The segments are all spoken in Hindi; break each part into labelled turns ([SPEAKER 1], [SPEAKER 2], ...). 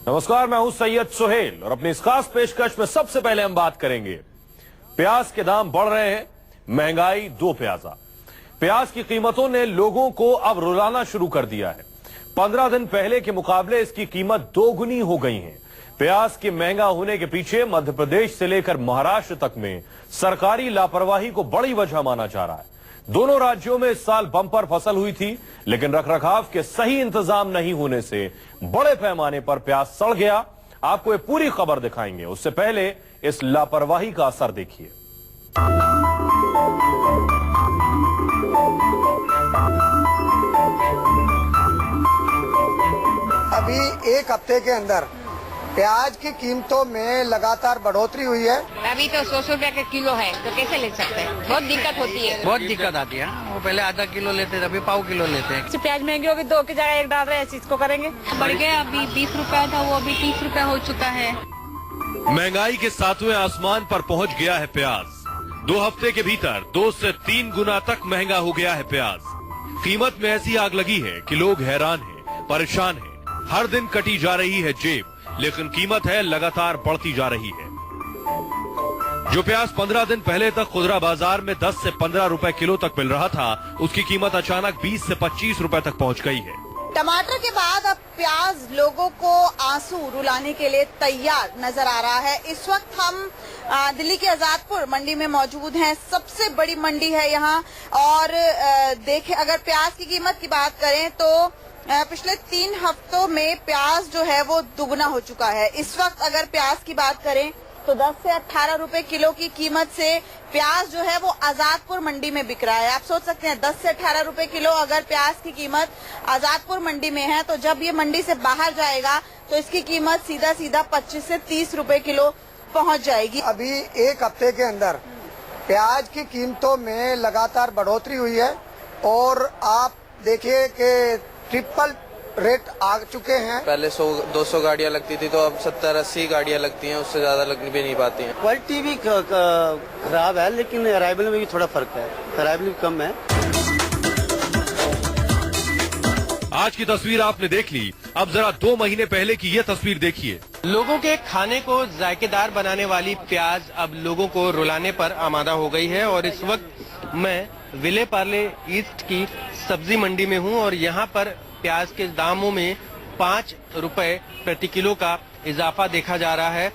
[SPEAKER 1] नमस्कार, मैं हूं सैयद सुहेल और अपनी इस खास पेशकश में सबसे पहले हम बात करेंगे प्याज के दाम बढ़ रहे हैं, महंगाई दो प्याजा। प्याज की कीमतों ने लोगों को अब रुलाना शुरू कर दिया है। 15 दिन पहले के मुकाबले इसकी कीमत दोगुनी हो गई है। प्याज के महंगा होने के पीछे मध्य प्रदेश से लेकर महाराष्ट्र तक में सरकारी लापरवाही को बड़ी वजह माना जा रहा है। दोनों राज्यों में इस साल बम्पर फसल हुई थी, लेकिन रखरखाव के सही इंतजाम नहीं होने से बड़े पैमाने पर प्याज सड़ गया। आपको ये पूरी खबर दिखाएंगे, उससे पहले इस लापरवाही का असर देखिए।
[SPEAKER 2] अभी एक हफ्ते के अंदर प्याज की कीमतों में लगातार बढ़ोतरी हुई है।
[SPEAKER 3] अभी तो 100 रुपए का किलो है, तो कैसे ले सकते हैं? बहुत दिक्कत होती है।
[SPEAKER 4] बहुत दिक्कत आती है। वो पहले आधा किलो लेते थे, अभी पाव किलो लेते हैं।
[SPEAKER 3] प्याज महंगी होगी, 2 की जगह 1 डाल रहे हैं, इसको करेंगे।
[SPEAKER 5] बढ़ गया, अभी 20 रुपया था, वो अभी 30 रुपया हो चुका है।
[SPEAKER 1] महंगाई के 7वें आसमान पर पहुंच गया है प्याज। 2 हफ्ते के भीतर 2 से 3 गुना तक महंगा हो गया है प्याज। कीमत में ऐसी आग लगी है कि लोग हैरान हैं, परेशान हैं। हर दिन कटी जा रही है जेब, लेकिन कीमत है लगातार बढ़ती जा रही है। जो प्याज 15 दिन पहले तक खुदरा बाजार में 10 से 15 रुपए किलो तक मिल रहा था, उसकी कीमत अचानक 20 से 25 रुपए तक पहुंच गई है।
[SPEAKER 6] टमाटर के बाद अब प्याज लोगों को आंसू रुलाने के लिए तैयार नजर आ रहा है। इस वक्त हम दिल्ली के आजादपुर मंडी में मौजूद हैं। सबसे बड़ी मंडी है यहाँ। और देखें, अगर प्याज की कीमत की बात करें तो पिछले 3 हफ्तों में प्याज जो है वो दुगना हो चुका है। इस वक्त अगर प्याज की बात करें तो 10 से 18 रुपए किलो की कीमत से प्याज जो है वो आजादपुर मंडी में बिक रहा है। आप सोच सकते हैं 10 से 18 रुपए किलो अगर प्याज की कीमत आजादपुर मंडी में है, तो जब ये मंडी से बाहर जाएगा तो इसकी कीमत सीधा 25 से 30 रुपए किलो पहुंच जाएगी।
[SPEAKER 2] अभी एक हफ्ते के अंदर प्याज की कीमतों में लगातार बढ़ोतरी हुई है और आप देखिए कि ट्रिपल रेट आ चुके हैं।
[SPEAKER 7] पहले 100-200 गाड़ियाँ लगती थी, तो अब 70-80 गाड़ियाँ लगती हैं, उससे ज्यादा लग भी नहीं पाती हैं।
[SPEAKER 8] क्वालिटी भी खराब है, लेकिन अराइवल में भी थोड़ा फर्क है। अराइवल भी कम है।
[SPEAKER 1] आज की तस्वीर आपने देख ली, अब जरा 2 महीने पहले की ये तस्वीर देखिए।
[SPEAKER 4] लोगों के खाने को जायकेदार बनाने वाली प्याज अब लोगों को रुलाने पर आमादा हो गई है। और इस वक्त मैं विले पार्ले ईस्ट की सब्जी मंडी में हूं और यहां पर प्याज के दामों में 5 रुपए प्रति किलो का इजाफा देखा जा रहा है।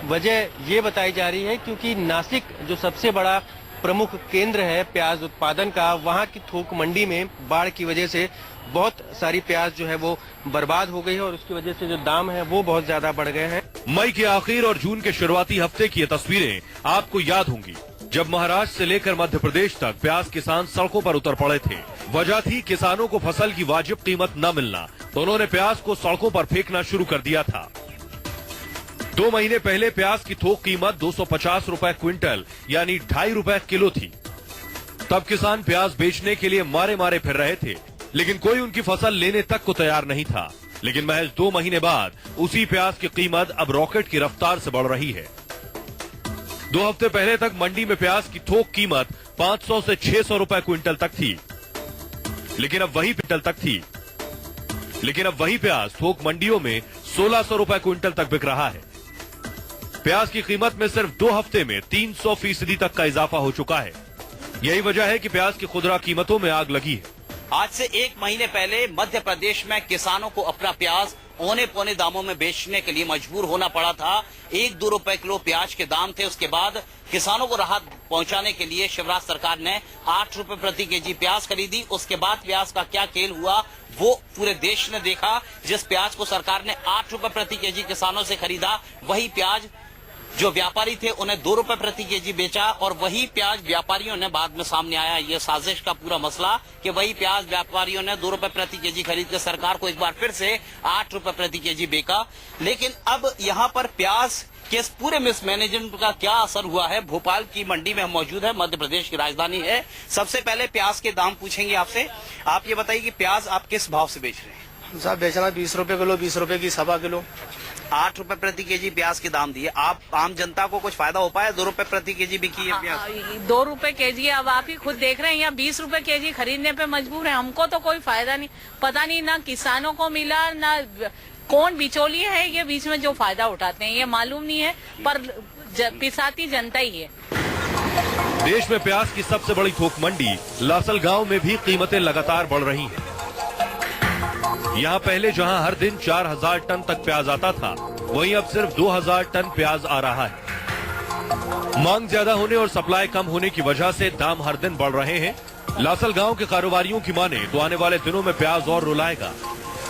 [SPEAKER 4] वजह ये बताई जा रही है क्योंकि नासिक जो सबसे बड़ा प्रमुख केंद्र है प्याज उत्पादन का, वहां की थोक मंडी में बाढ़ की वजह से बहुत सारी प्याज जो है वो बर्बाद हो गई है और उसकी वजह से जो दाम है वो बहुत ज्यादा बढ़ गए हैं।
[SPEAKER 1] मई के आखिर और जून के शुरुआती हफ्ते की ये तस्वीरें आपको याद होंगी, जब महाराष्ट्र से लेकर मध्य प्रदेश तक प्याज किसान सड़कों पर उतर पड़े थे। वजह थी किसानों को फसल की वाजिब कीमत न मिलना, तो उन्होंने प्याज को सड़कों पर फेंकना शुरू कर दिया था। 2 महीने पहले प्याज की थोक कीमत 250 रुपए क्विंटल यानी 2.5 रुपए किलो थी। तब किसान प्याज बेचने के लिए मारे मारे फिर रहे थे, लेकिन कोई उनकी फसल लेने तक को तैयार नहीं था। लेकिन महज 2 महीने बाद उसी प्याज की कीमत अब रॉकेट की रफ्तार से बढ़ रही है। 2 हफ्ते पहले तक मंडी में प्याज की थोक कीमत 500 से 600 रुपए क्विंटल तक थी, लेकिन अब वही प्याज थोक मंडियों में 1600 रुपए क्विंटल तक बिक रहा है। प्याज की कीमत में सिर्फ 2 हफ्ते में 300% तक का इजाफा हो चुका है। यही वजह है कि प्याज की खुदरा कीमतों में आग लगी है।
[SPEAKER 9] आज से 1 महीने पहले मध्य प्रदेश में किसानों को अपना प्याज औने पौने दामों में बेचने के लिए मजबूर होना पड़ा था। 1-2 रुपए किलो प्याज के दाम थे। उसके बाद किसानों को राहत पहुंचाने के लिए शिवराज सरकार ने 8 रुपए प्रति केजी प्याज खरीदी। उसके बाद प्याज का क्या खेल हुआ वो पूरे देश ने देखा। जिस प्याज को सरकार ने 8 रुपए प्रति केजी किसानों से खरीदा, वही प्याज जो व्यापारी थे उन्हें 2 रुपए प्रति केजी बेचा और वही प्याज व्यापारियों ने, बाद में सामने आया ये साजिश का पूरा मसला कि वही प्याज व्यापारियों ने 2 रुपए प्रति केजी खरीद कर सरकार को एक बार फिर से 8 रुपए प्रति केजी बेचा। लेकिन अब यहाँ पर प्याज के इस पूरे मिसमैनेजमेंट का क्या असर हुआ है? भोपाल की मंडी में हम मौजूद है, मध्य प्रदेश की राजधानी है। सबसे पहले प्याज के दाम पूछेंगे आपसे। आप ये बताइए कि प्याज आप किस भाव से बेच रहे हैं?
[SPEAKER 8] साहब बेचना 20 रुपए किलो, 20 रुपए की 1.25 किलो।
[SPEAKER 9] 8 रुपए प्रति केजी प्याज के दाम दिए। आप आम जनता को कुछ फायदा हो पाया? 2 रुपए प्रति केजी बिकी है प्याज।
[SPEAKER 3] 2 रुपए केजी। अब आप ही खुद देख रहे हैं, यहाँ 20 रुपए केजी खरीदने पे मजबूर है। हमको तो कोई फायदा नहीं, पता नहीं ना किसानों को मिला ना
[SPEAKER 5] कौन बिचौलिए है ये बीच में जो फायदा उठाते हैं ये मालूम नहीं है, पर पिसाती जनता ही है।
[SPEAKER 1] देश में प्याज की सबसे बड़ी थोक मंडी लासलगांव में भी कीमतें लगातार बढ़ रही हैं। यहाँ पहले जहाँ हर दिन 4000 टन तक प्याज आता था, वहीं अब सिर्फ 2000 टन प्याज आ रहा है। मांग ज्यादा होने और सप्लाई कम होने की वजह से दाम हर दिन बढ़ रहे हैं। लासलगांव के कारोबारियों की माने तो आने वाले दिनों में प्याज और रुलाएगा।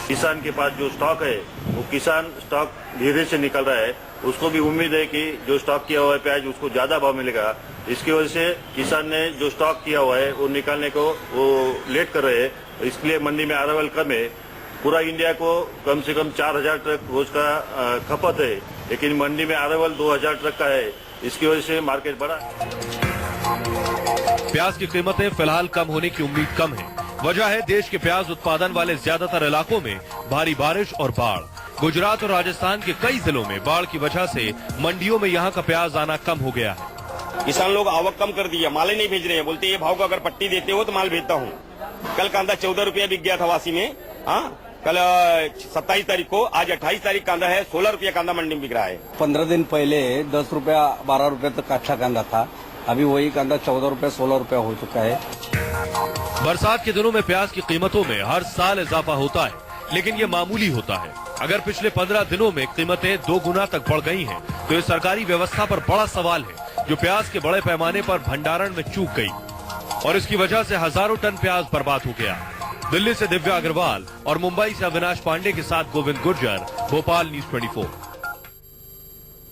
[SPEAKER 10] किसान के पास जो स्टॉक है वो किसान स्टॉक धीरे से निकल रहा है, उसको भी उम्मीद है कि जो स्टॉक किया हुआ है प्याज उसको ज्यादा भाव मिलेगा। इसकी वजह से किसान ने जो स्टॉक किया हुआ है वो निकालने को वो लेट कर रहे हैं, इसलिए मंडी में अरावल कम है। पूरा इंडिया को कम से कम 4000 ट्रक रोज का खपत है, लेकिन मंडी में अरावल 2000 ट्रक का है, इसकी वजह से मार्केट बढ़ा।
[SPEAKER 1] प्याज की कीमतें फिलहाल कम होने की उम्मीद कम है। वजह है देश के प्याज उत्पादन वाले ज्यादातर इलाकों में भारी बारिश और बाढ़। गुजरात और राजस्थान के कई जिलों में बाढ़ की वजह से मंडियों में यहाँ का प्याज आना कम हो गया है।
[SPEAKER 11] किसान लोग आवक कम कर दी है, माल ही नहीं भेज रहे हैं। बोलते ये भाव का अगर पट्टी देते हो तो माल भेजता हूँ। कल कांदा 14 रुपया बिक गया था वासी में। हाँ, कल 27 तारीख को, आज 28 तारीख कांदा है, 16 रुपया कांदा मंडी में बिक रहा है।
[SPEAKER 8] 15 दिन पहले 10 रुपया 12 रुपये तक अच्छा कांदा था, अभी वही कांदा 14 रुपये 16 रुपया हो चुका है।
[SPEAKER 1] बरसात के दिनों में प्याज की कीमतों में हर साल इजाफा होता है, लेकिन ये मामूली होता है। अगर पिछले 15 दिनों में कीमतें 2 गुना तक बढ़ गई हैं, तो ये सरकारी व्यवस्था पर बड़ा सवाल है, जो प्याज के बड़े पैमाने पर भंडारण में चूक गई और इसकी वजह से हजारों टन प्याज बर्बाद हो गया। दिल्ली से दिव्या अग्रवाल और मुंबई से अविनाश पांडे के साथ गोविंद गुर्जर, भोपाल न्यूज 24।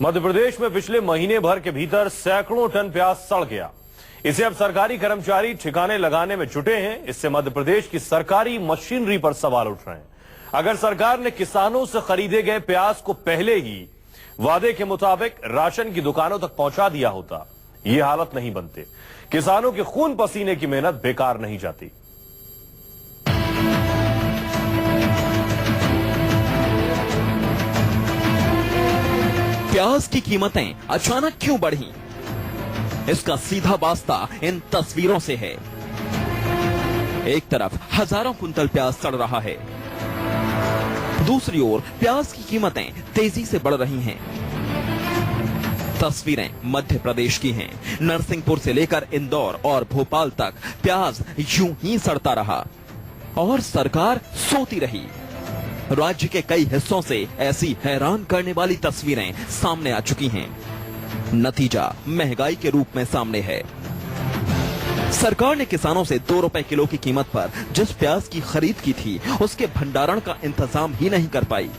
[SPEAKER 12] मध्य प्रदेश में पिछले महीने भर के भीतर सैकड़ों टन प्याज सड़ गया। इसे अब सरकारी कर्मचारी ठिकाने लगाने में जुटे हैं। इससे मध्य प्रदेश की सरकारी मशीनरी पर सवाल उठ रहे हैं। अगर सरकार ने किसानों से खरीदे गए प्याज को पहले ही वादे के मुताबिक राशन की दुकानों तक पहुंचा दिया होता, ये हालत नहीं बनते। किसानों के खून पसीने की मेहनत बेकार नहीं जाती।
[SPEAKER 13] प्याज की कीमतें अचानक क्यों बढ़ी? इसका सीधा वास्ता इन तस्वीरों से है। एक तरफ हजारों कुंतल प्याज सड़ रहा है, दूसरी ओर प्याज की कीमतें तेजी से बढ़ रही हैं। तस्वीरें मध्य प्रदेश की हैं। नरसिंहपुर से लेकर इंदौर और भोपाल तक प्याज यूं ही सड़ता रहा और सरकार सोती रही। राज्य के कई हिस्सों से ऐसी हैरान करने वाली तस्वीरें सामने आ चुकी हैं। नतीजा महंगाई के रूप में सामने है। सरकार ने किसानों से 2 रुपए किलो की कीमत पर जिस प्याज की खरीद की थी, उसके भंडारण का इंतजाम ही नहीं कर पाई।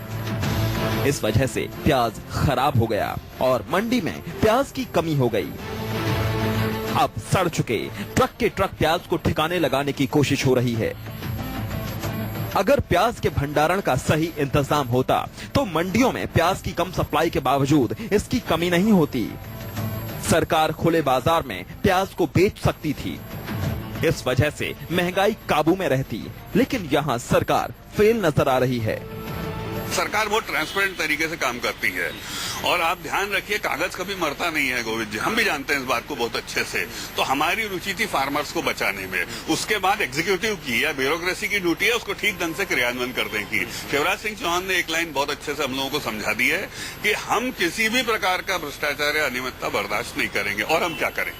[SPEAKER 13] इस वजह से प्याज खराब हो गया और मंडी में प्याज की कमी हो गई। अब सड़ चुके ट्रक के ट्रक प्याज को ठिकाने लगाने की कोशिश हो रही है। अगर प्याज के भंडारण का सही इंतजाम होता तो मंडियों में प्याज की कम सप्लाई के बावजूद इसकी कमी नहीं होती। सरकार खुले बाजार में प्याज को बेच सकती थी। इस वजह से महंगाई काबू में रहती, लेकिन यहाँ सरकार फेल नजर आ रही है।
[SPEAKER 14] सरकार बहुत ट्रांसपेरेंट तरीके से काम करती है और आप ध्यान रखिए, कागज कभी मरता नहीं है गोविंद जी, हम भी जानते हैं इस बात को बहुत अच्छे से। तो हमारी रुचि थी फार्मर्स को बचाने में। उसके बाद एग्जीक्यूटिव की या ब्यूरोक्रेसी की ड्यूटी है उसको ठीक ढंग से क्रियान्वयन करने की। शिवराज सिंह चौहान ने एक लाइन बहुत अच्छे से हम लोगों को समझा दी है कि हम किसी भी प्रकार का भ्रष्टाचार या अनियमितता बर्दाश्त नहीं करेंगे। और हम क्या करें?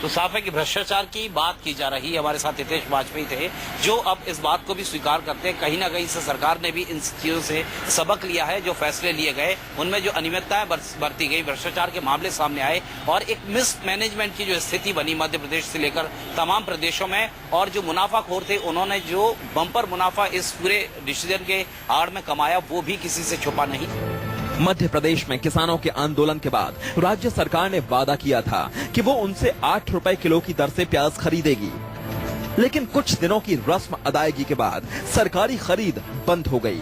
[SPEAKER 9] तो साफ है कि भ्रष्टाचार की बात की जा रही है। हमारे साथ हितेश वाजपेयी थे जो अब इस बात को भी स्वीकार करते हैं, कहीं ना कहीं से सरकार ने भी इन चीजों से सबक लिया है। जो फैसले लिए गए उनमें जो अनियमितताएं बरती गई, भ्रष्टाचार के मामले सामने आए और एक मिसमैनेजमेंट की जो स्थिति बनी मध्य प्रदेश से लेकर तमाम प्रदेशों में, और जो मुनाफाखोर थे उन्होंने जो बम्पर मुनाफा इस पूरे डिसीजन के आड़ में कमाया वो भी किसी से छुपा नहीं।
[SPEAKER 13] मध्य प्रदेश में किसानों के आंदोलन के बाद राज्य सरकार ने वादा किया था कि वो उनसे 8 रुपए किलो की दर से प्याज खरीदेगी, लेकिन कुछ दिनों की रस्म अदायगी के बाद सरकारी खरीद बंद हो गई।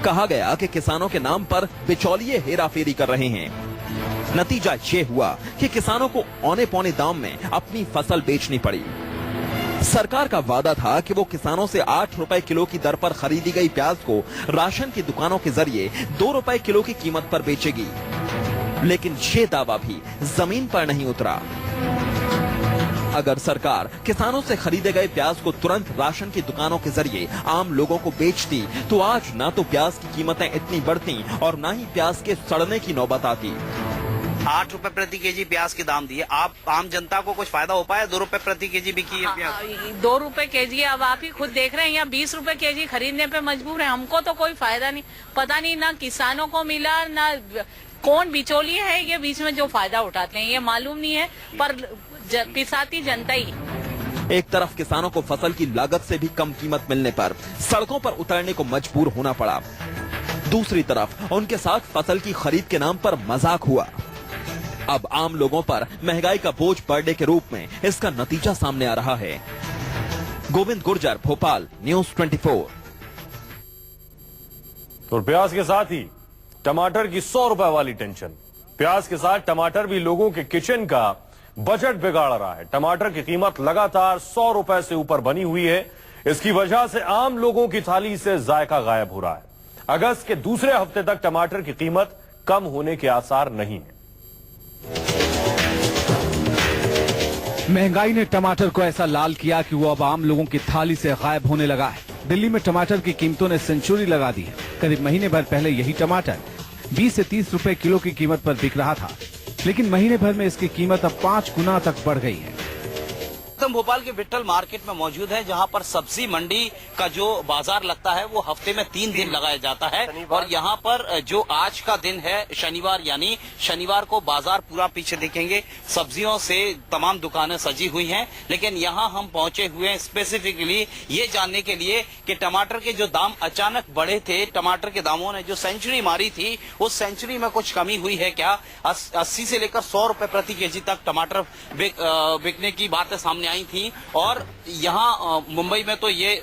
[SPEAKER 13] कहा गया कि किसानों के नाम पर बिचौलिए हेराफेरी कर रहे हैं। नतीजा ये हुआ कि किसानों को औने पौने दाम में अपनी फसल बेचनी पड़ी। सरकार का वादा था कि वो किसानों से 8 रुपए किलो की दर पर खरीदी गई प्याज को राशन की दुकानों के जरिए 2 रुपए किलो की कीमत पर बेचेगी, लेकिन ये दावा भी जमीन पर नहीं उतरा। अगर सरकार किसानों से खरीदे गए प्याज को तुरंत राशन की दुकानों के जरिए आम लोगों को बेचती तो आज ना तो प्याज की कीमतें इतनी बढ़ती और ना ही प्याज के सड़ने की नौबत आती।
[SPEAKER 9] 8 रुपए प्रति केजी प्याज के दाम दिए, आप आम जनता को कुछ फायदा हो पाया? 2 रुपए प्रति केजी बिकी है प्याज।
[SPEAKER 5] 2 रुपए केजी, अब आप ही खुद देख रहे हैं यहाँ 20 रुपए केजी खरीदने पे मजबूर है। हमको तो कोई फायदा नहीं, पता नहीं ना किसानों को मिला ना कौन बिचौलिए है ये बीच में जो फायदा उठाते हैं, ये मालूम नहीं है, पर पिसाती जनता ही।
[SPEAKER 13] एक तरफ किसानों को फसल की लागत से भी कम कीमत मिलने पर सड़कों पर उतरने को मजबूर होना पड़ा, दूसरी तरफ उनके साथ फसल की खरीद के नाम पर मजाक हुआ। अब आम लोगों पर महंगाई का बोझ बढ़ने के रूप में इसका नतीजा सामने आ रहा है। गोविंद गुर्जर, भोपाल, न्यूज़ 24।
[SPEAKER 12] तो प्याज के साथ ही टमाटर की 100 रुपए वाली टेंशन। प्याज के साथ टमाटर भी लोगों के किचन का बजट बिगाड़ रहा है। टमाटर की कीमत लगातार 100 रुपए से ऊपर बनी हुई है। इसकी वजह से आम लोगों की थाली से जायका गायब हो रहा है। अगस्त के दूसरे हफ्ते तक टमाटर की कीमत कम होने के आसार नहीं है।
[SPEAKER 15] महंगाई ने टमाटर को ऐसा लाल किया कि वो अब आम लोगों की थाली से गायब होने लगा है। दिल्ली में टमाटर की कीमतों ने सेंचुरी लगा दी है। करीब महीने भर पहले यही टमाटर 20 से 30 रुपए किलो की कीमत पर बिक रहा था, लेकिन महीने भर में इसकी कीमत अब 5 गुना तक बढ़ गई है।
[SPEAKER 9] हम भोपाल के विट्ठल मार्केट में मौजूद हैं, जहां पर सब्जी मंडी का जो बाजार लगता है वो हफ्ते में 3 दिन लगाया जाता है। और यहां पर जो आज का दिन है शनिवार, यानी शनिवार को बाजार पूरा पीछे देखेंगे सब्जियों से तमाम दुकानें सजी हुई हैं। लेकिन यहां हम पहुंचे हुए हैं स्पेसिफिकली ये जानने के लिए कि टमाटर के जो दाम अचानक बढ़े थे, टमाटर के दामों ने जो सेंचुरी मारी थी उस सेंचुरी में कुछ कमी हुई है क्या? 80 से लेकर 100 रुपए प्रति केजी तक टमाटर बिकने की बातें सामने आई थी। और यहाँ मुंबई में तो ये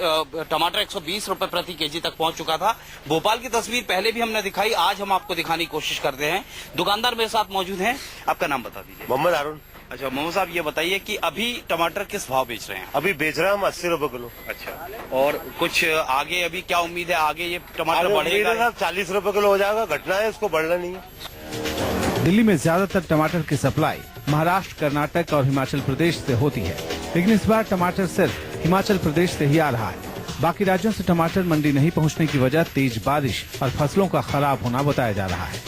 [SPEAKER 9] टमाटर 120 रुपए प्रति केजी तक पहुंच चुका था। भोपाल की तस्वीर पहले भी हमने दिखाई, आज हम आपको दिखाने की कोशिश करते हैं। दुकानदार मेरे साथ मौजूद हैं, आपका नाम बता दीजिए।
[SPEAKER 16] मोहम्मद हारून।
[SPEAKER 9] अच्छा मोहम्मद साहब, ये बताइए कि अभी टमाटर किस भाव बेच रहे हैं?
[SPEAKER 16] अभी बेच रहे हैं हम 80 रुपए किलो।
[SPEAKER 9] अच्छा, और कुछ आगे अभी क्या उम्मीद है? आगे ये टमाटर बढ़ेगा?
[SPEAKER 16] 40 रुपए किलो हो जाएगा, घटना है, इसको बढ़ना नहीं है।
[SPEAKER 15] दिल्ली में ज्यादातर टमाटर की सप्लाई महाराष्ट्र, कर्नाटक और हिमाचल प्रदेश से होती है, लेकिन इस बार टमाटर सिर्फ हिमाचल प्रदेश से ही आ रहा है। बाकी राज्यों से टमाटर मंडी नहीं पहुंचने की वजह तेज बारिश और फसलों का खराब होना बताया जा रहा है।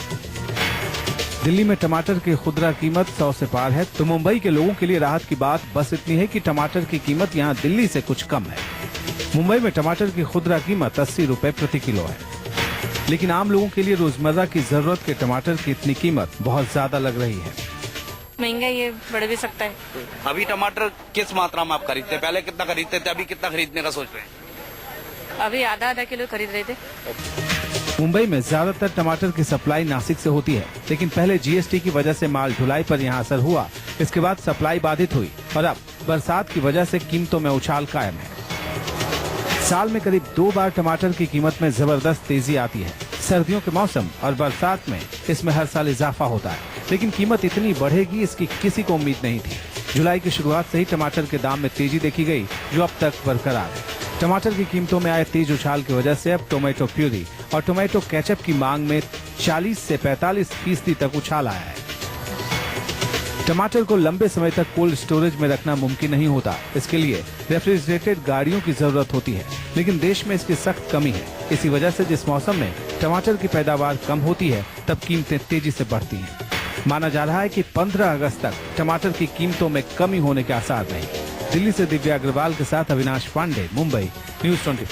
[SPEAKER 15] दिल्ली में टमाटर की खुदरा कीमत 100 से पार है, तो मुंबई के लोगों के लिए राहत की बात बस इतनी है कि टमाटर की कीमत यहाँ दिल्ली से कुछ कम है। मुंबई में टमाटर की खुदरा कीमत 80 रुपए प्रति किलो है, लेकिन आम लोगों के लिए रोजमर्रा की जरूरत के टमाटर की इतनी कीमत बहुत ज्यादा लग रही है।
[SPEAKER 5] महंगा ये बढ़ भी सकता है।
[SPEAKER 9] अभी टमाटर किस मात्रा में आप खरीदते हैं? पहले कितना खरीदते थे, अभी कितना खरीदने का सोच रहे हैं?
[SPEAKER 5] अभी आधा किलो खरीद रहे थे।
[SPEAKER 15] मुंबई में ज्यादातर टमाटर की सप्लाई नासिक से होती है, लेकिन पहले जीएसटी की वजह से माल ढुलाई पर यहाँ असर हुआ। इसके बाद सप्लाई बाधित हुई और अब बरसात की वजह से कीमतों में उछाल कायम है। साल में करीब 2 बार टमाटर की कीमत में जबरदस्त तेजी आती है। सर्दियों के मौसम और बरसात में इसमें हर साल इजाफा होता है, लेकिन कीमत इतनी बढ़ेगी इसकी किसी को उम्मीद नहीं थी। जुलाई की शुरुआत से ही टमाटर के दाम में तेजी देखी गई, जो अब तक बरकरार है। टमाटर की कीमतों में आए तेज उछाल की वजह से अब टोमेटो प्यूरी और टोमेटो केचप की मांग में 40 से 45% तक उछाल आया है। टमाटर को लंबे समय तक कोल्ड स्टोरेज में रखना मुमकिन नहीं होता, इसके लिए रेफ्रिजरेटेड गाड़ियों की जरूरत होती है, लेकिन देश में इसकी सख्त कमी है। इसी वजह से जिस मौसम में टमाटर की पैदावार कम होती है, तब कीमतें तेजी से बढ़ती हैं। माना जा रहा है कि 15 अगस्त तक टमाटर की कीमतों में कमी होने के आसार नहीं। दिल्ली से दिव्या अग्रवाल के साथ अविनाश पांडे, मुंबई, न्यूज़ 24।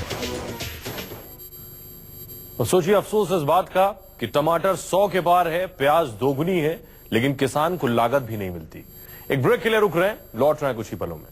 [SPEAKER 12] तो सोचिए अफसोस इस बात का कि टमाटर 100 के पार है, प्याज दोगुनी है, लेकिन किसान को लागत भी नहीं मिलती। एक ब्रेक के लिए रुक रहे हैं, लौट रहे हैं कुछ ही पलों में।